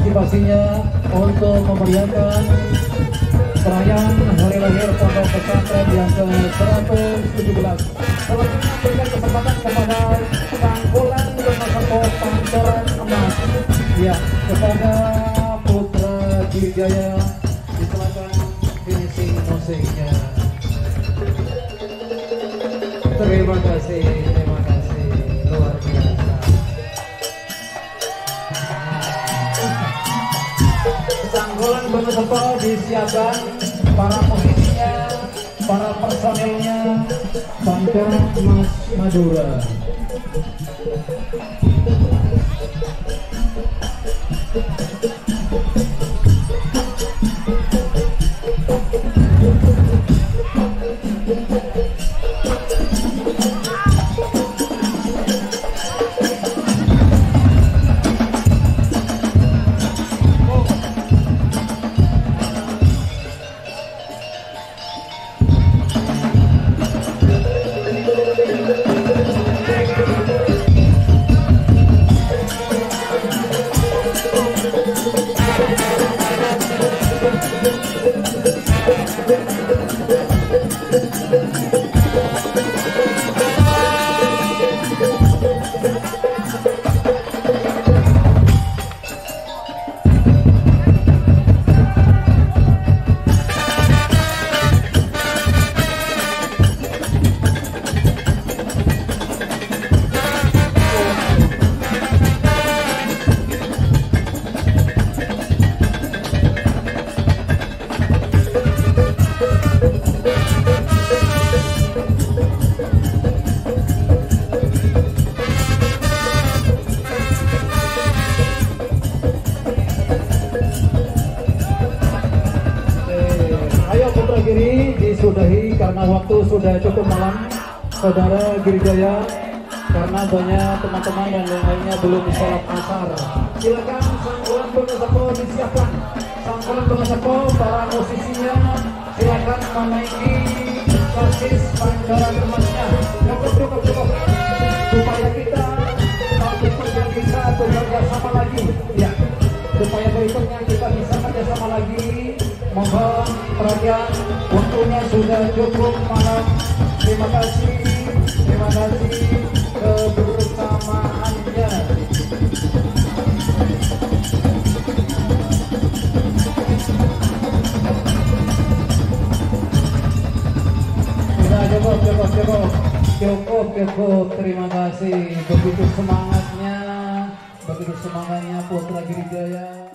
partisipasinya untuk memeriahkan perayaan hari lahir Pondok Pesantren yang ke-117. Selanjutnya berikan kesempatan kepada Sangkulan Bemasako Pancoran Emas, ya, kepada Putra Girijaya. Silakan finishing musiknya. Terima kasih luar biasa. Sangkulan Bemasako disiapkan para musisinya, para personilnya Pancoran Emas Madura. Disudahi karena waktu sudah cukup malam, Saudara Girijaya, karena banyak teman-teman dan yang lainnya belum sholat asar. Silakan Sangkulan Bemasako disiapkan. Sangkulan Bemasako, para musisinya silakan menaiki basis Pancoran Emasnya. Cukup. Supaya kita bisa bekerja sama lagi. Ya, supaya berikutnya kita bisa kerjasama lagi. Mohon perhatian, waktunya sudah cukup malam. Terima kasih kebersamaannya. Sudah cukup. Terima kasih. Begitu semangatnya Putra Girijaya.